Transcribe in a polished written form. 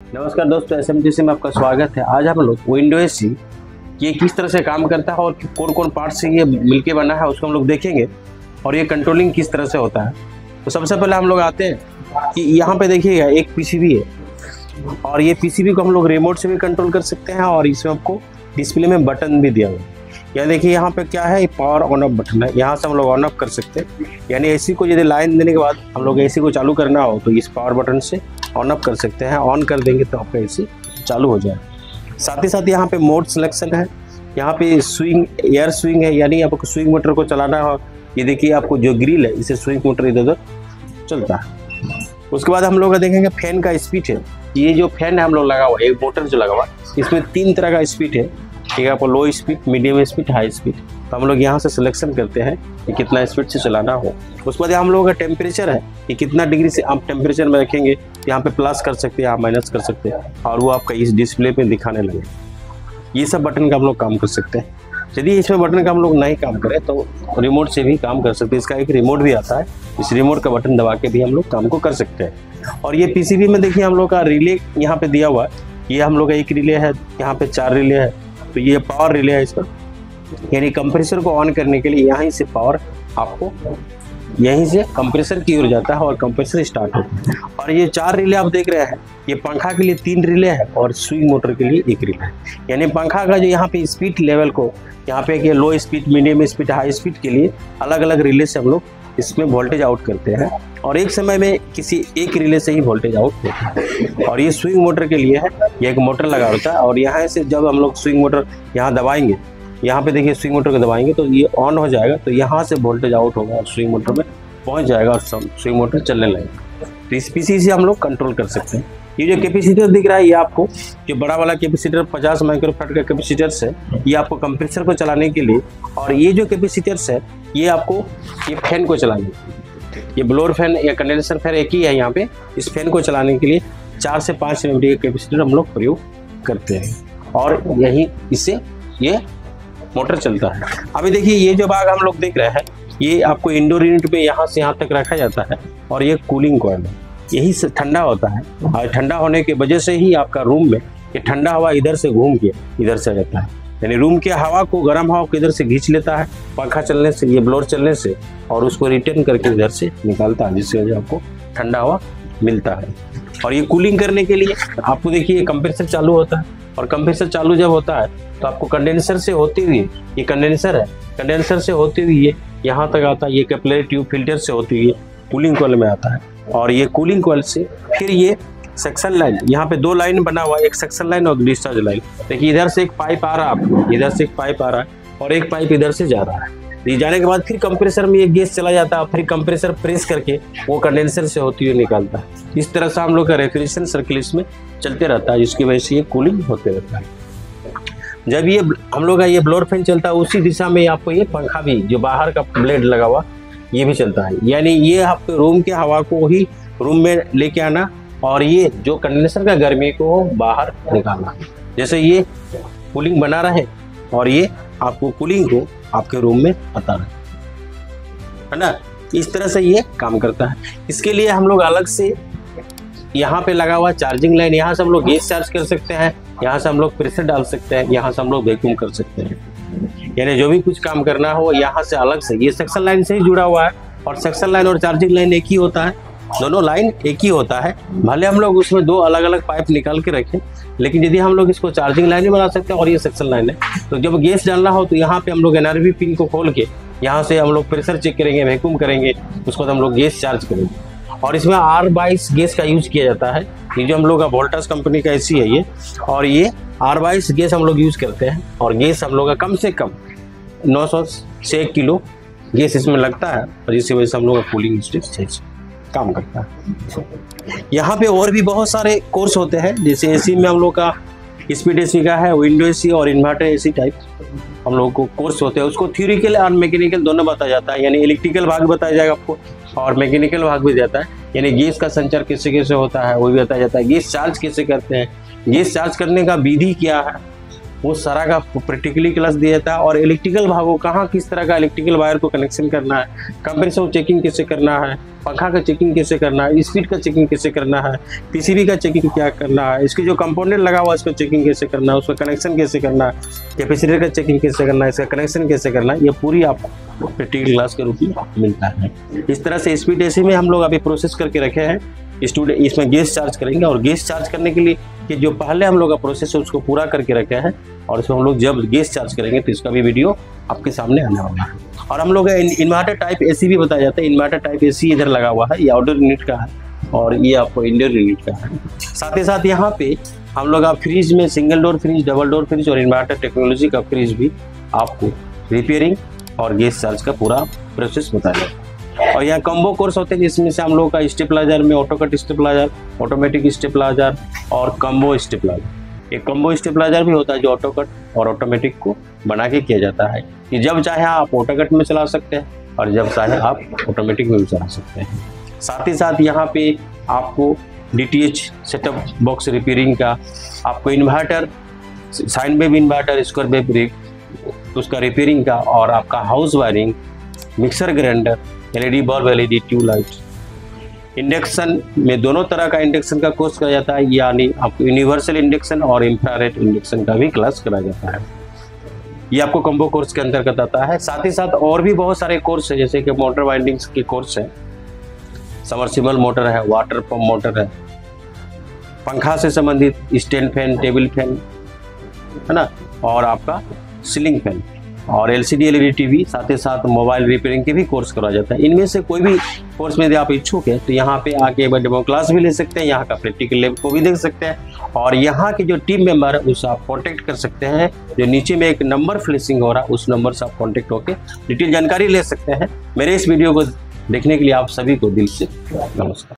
नमस्कार दोस्तों, SMTC में आपका स्वागत है। आज हम लोग विंडो एसी ये किस तरह से काम करता है और कौन कौन पार्ट से ये मिलके बना है उसको हम लोग देखेंगे और ये कंट्रोलिंग किस तरह से होता है। तो सबसे पहले हम लोग आते हैं कि यहाँ पे देखिएगा एक PCB है और ये PCB को हम लोग रिमोट से भी कंट्रोल कर सकते हैं और इसमें आपको डिस्प्ले में बटन भी दिया हुआ है। यह देखिए यहाँ पे क्या है, पावर ऑन ऑफ बटन है। यहाँ से हम लोग ऑन ऑफ कर सकते हैं, यानी एसी को यदि लाइन देने के बाद हम लोग एसी को चालू करना हो तो इस पावर बटन से ऑन ऑफ कर सकते हैं। ऑन कर देंगे तो आपका एसी चालू हो जाए। साथ ही साथ यहाँ पे मोड सिलेक्शन है, यहाँ पे स्विंग एयर स्विंग है, यानी आपको स्विंग मोटर को चलाना हो। ये देखिए आपको जो ग्रिल है इसे स्विंग मोटर इधर उधर चलता है। उसके बाद हम लोग देखेंगे फैन का स्पीड है। ये जो फैन है हम लोग लगा हुआ है, एक मोटर जो लगा हुआ है, इसमें 3 तरह का स्पीड है। ठीक है, आपको लो speed, medium speed, high speed. तो हम लोग यहाँ से सिलेक्शन करते हैं कि कितना स्पीड से चलाना हो। उसके बाद हम लोगों का टेम्परेचर है कि कितना डिग्री से आप टेम्परेचर में रखेंगे। यहाँ पे प्लस कर सकते हैं, आप माइनस कर सकते हैं और वो आपका इस डिस्प्ले पे दिखाने लगे। ये सब बटन का हम लोग काम कर सकते हैं। यदि इसमें बटन का हम लोग नहीं काम करें तो रिमोट से भी काम कर सकते हैं। इसका एक रिमोट भी आता है, इस रिमोट का बटन दबा के भी हम लोग काम को कर सकते हैं। और ये PCB में देखिए हम लोग का रिले यहाँ पे दिया हुआ है। ये हम लोग का एक रिले है, यहाँ पे 4 रिले है। तो ये पावर रिले है इसका, यानी कंप्रेसर को ऑन करने के लिए यहीं से पावर आपको यहीं से कंप्रेसर की ओर जाता है और कंप्रेसर स्टार्ट होता है। और ये 4 रिले आप देख रहे हैं, ये पंखा के लिए 3 रिले है और स्विंग मोटर के लिए 1 रिले है। यानी पंखा का जो यहाँ पे स्पीड लेवल को यहाँ पे कि लो speed, medium speed, high speed के लिए अलग अलग रिले से हम लोग इसमें वोल्टेज आउट करते हैं और एक समय में किसी एक रिले से ही वोल्टेज आउट होता है। और ये स्विंग मोटर के लिए है, ये एक मोटर लगा होता है और यहाँ से जब हम लोग स्विंग मोटर यहाँ दबाएंगे, यहाँ पे देखिए स्विंग मोटर को दबाएंगे तो ये ऑन हो जाएगा, तो यहाँ से वोल्टेज आउट होगा और स्विंग मोटर में पहुँच जाएगा और स्विंग मोटर चलने लगेगा। तो इस PC से हम लोग कंट्रोल कर सकते हैं। ये जो कैपेसिटर दिख रहा है, ये आपको जो बड़ा वाला कैपेसिटर 50 माइक्रोफैराड का कैपेसिटर्स है, ये आपको कंप्रेसर को चलाने के लिए। और ये जो कैपेसिटर्स है ये आपको ये फैन को चलाने के लिए, ये ब्लोअर फैन या कंडेंसर फैन एक ही है यहाँ पे। इस फैन को चलाने के लिए 4 से 5 एमएमडी का कैपेसिटर हम लोग प्रयोग करते हैं और यही इससे ये मोटर चलता है। अभी देखिए ये जो भाग हम लोग देख रहे हैं, ये आपको इंडोर यूनिट पे यहाँ से यहाँ तक रखा जाता है और ये कूलिंग कॉइल है, यही से ठंडा होता है। और ठंडा होने की वजह से ही आपका रूम में ये ठंडा हवा इधर से घूम के इधर से जाता है, यानी रूम के हवा को, गर्म हवा को इधर से खींच लेता है पंखा चलने से, ये ब्लोअर चलने से, और उसको रिटर्न करके इधर से निकालता है, जिससे वजह आपको ठंडा हवा मिलता है। और ये कूलिंग करने के लिए आपको देखिए कंप्रेसर चालू होता है और कंप्रेसर चालू जब होता है तो आपको कंडेंसर से होते हुए, ये कंडेंसर है, कंडेंसर से होते हुए ये यहाँ तक आता है, ये कैपिलरी ट्यूब फिल्टर से होती हुई कूलिंग कॉइल में आता है। और ये कूलिंग कॉइल से फिर ये सक्शन लाइन, यहाँ पे 2 लाइन बना हुआ है, एक सक्शन लाइन और डिस्चार्ज लाइन। देखिए इधर से एक पाइप आ रहा है आपको, इधर से एक पाइप आ रहा है और एक पाइप इधर से जा रहा है। ये जाने के बाद फिर कंप्रेसर में ये गैस चला जाता है, फिर कंप्रेसर प्रेस करके वो कंडेंसर से होती हुई निकालता है। इस तरह से हम लोग का रेफ्रिजरेशन सर्किल इसमें चलते रहता है, जिसकी वजह से ये कूलिंग होते रहता है। जब ये हम लोग का ये ब्लोअर फैन चलता है, उसी दिशा में आपको ये पंखा भी, जो बाहर का ब्लेड लगा हुआ, ये भी चलता है। यानी ये आपके रूम के हवा को ही रूम में लेके आना और ये जो कंडेंसर का गर्मी को बाहर निकालना, जैसे ये कूलिंग बना रहे और ये आपको कूलिंग को आपके रूम में आता रहे, है ना। इस तरह से ये काम करता है। इसके लिए हम लोग अलग से यहाँ पे लगा हुआ चार्जिंग लाइन, यहाँ से हम लोग गैस चार्ज कर सकते हैं, यहाँ से हम लोग प्रेशर डाल सकते हैं, यहाँ से हम लोग वैक्यूम कर सकते हैं। यानी जो भी कुछ काम करना हो यहाँ से अलग से, ये सक्शन लाइन से ही जुड़ा हुआ है और सक्शन लाइन और चार्जिंग लाइन एक ही होता है, दोनों लाइन एक ही होता है। भले हम लोग उसमें 2 अलग अलग पाइप निकाल के रखें, लेकिन यदि हम लोग इसको चार्जिंग लाइन ही बना सकते हैं और ये सक्शन लाइन है, तो जब गैस डालना हो तो यहाँ पे हम लोग NRV पिन को खोल के यहाँ से हम लोग प्रेशर चेक करेंगे, वैक्यूम करेंगे, उसको हम लोग गैस चार्ज करेंगे। और इसमें R22 गैस का यूज किया जाता है। ये जो हम लोग का वोल्टास कंपनी का AC है ये, और ये R22 गैस हम लोग यूज करते हैं और गैस हम लोग का कम से कम 900 से 1 किलो गैस इसमें लगता है और इसी वजह से हम लोग का कूलिंग स्टेज काम करता है। यहाँ पे और भी बहुत सारे कोर्स होते हैं, जैसे AC में हम लोग का स्पीड AC का है, विंडो AC और इन्वर्टर AC टाइप हम लोगों को कोर्स होते हैं। उसको थ्योरिटिकल और मैकेनिकल दोनों बताया जाता है, यानी इलेक्ट्रिकल भाग बताया जाएगा आपको और मैकेनिकल भाग भी जाता है, यानी गैस का संचार कैसे कैसे होता है वो भी बताया जाता है। गैस चार्ज कैसे करते हैं, गैस चार्ज करने का विधि क्या है, वो सारा का प्रैक्टिकली क्लास दिया जाता है। और इलेक्ट्रिकल भागों कहाँ किस तरह का इलेक्ट्रिकल वायर को कनेक्शन करना है, कंप्रेसर चेकिंग कैसे करना है, पंखा का चेकिंग कैसे करना है, स्पीड का चेकिंग कैसे करना है, पीसीबी का चेकिंग क्या करना है, इसके जो कंपोनेंट लगा हुआ है इसका चेकिंग कैसे करना है, उसका कनेक्शन कैसे करना है, कैपेसिटर का चेकिंग कैसे करना है, इसका कनेक्शन कैसे करना है, ये पूरी आपको प्रैक्टिकल क्लास के रूप में मिलता है। इस तरह से स्पीड एसी में हम लोग अभी प्रोसेस करके रखे हैं। स्टूडेंट इसमें गैस चार्ज करेंगे और गैस चार्ज करने के लिए कि जो पहले हम लोग का प्रोसेस है उसको पूरा करके रखे हैं, और इसमें हम लोग जब गैस चार्ज करेंगे तो इसका भी वीडियो आपके सामने आने वाला है। और हम लोग इन्वर्टर टाइप एसी भी बताया जाता है। इन्वर्टर टाइप एसी इधर लगा हुआ है, ये आउटडोर यूनिट का है और ये आपको इंडोर यूनिट का है। साथ ही साथ यहाँ पे हम लोग आप फ्रिज में single door fridge, double door fridge और इन्वर्टर टेक्नोलॉजी का फ्रिज भी आपको रिपेयरिंग और गैस चार्ज का पूरा प्रोसेस बताया जाता है। और यहाँ कॉम्बो कोर्स होते हैं जिसमें से हम लोग का स्टेबलाइजर में auto cut stabiliser, automatic stabiliser और कॉम्बो स्टेबलाइजर। एक कॉम्बो स्टेबलाइजर भी होता है जो ऑटो कट और ऑटोमेटिक को बना के किया जाता है कि जब चाहे आप ऑटो कट में चला सकते हैं और जब चाहे आप ऑटोमेटिक में भी चला सकते हैं। साथ ही साथ यहाँ पे आपको DTH सेटअप बॉक्स रिपेयरिंग का, आपको inverter, sine wave inverter, square wave break उसका रिपेयरिंग का, और आपका house wiring, mixer grinder, LED bulb, LED tubelight, induction में दोनों तरह का इंडक्शन का कोर्स कराया जाता है, यानी आपको यूनिवर्सल इंडक्शन और इंफ्रारेड इंडक्शन का भी क्लास कराया जाता है। ये आपको कॉम्बो कोर्स के अंतर्गत आता है। साथ ही साथ और भी बहुत सारे कोर्स है, जैसे कि मोटर वाइंडिंग्स के कोर्स है, सबमर्सिबल मोटर है, वाटर पंप मोटर है, पंखा से संबंधित स्टैंड फैन, टेबल फैन है ना, और आपका सीलिंग फैन और LCD LED TV, साथ ही साथ मोबाइल रिपेयरिंग के भी कोर्स कराया जाता है। इनमें से कोई भी कोर्स में यदि आप इच्छुक हैं तो यहाँ पे आके एक बार डेमो क्लास भी ले सकते हैं, यहाँ का प्रैक्टिकल लैब को भी देख सकते हैं, और यहाँ के जो टीम मेंबर है उससे आप कॉन्टेक्ट कर सकते हैं। जो नीचे में एक नंबर फ्लैशिंग हो रहा है उस नंबर से आप कॉन्टेक्ट होकर डिटेल जानकारी ले सकते हैं। मेरे इस वीडियो को देखने के लिए आप सभी को दिल से नमस्कार।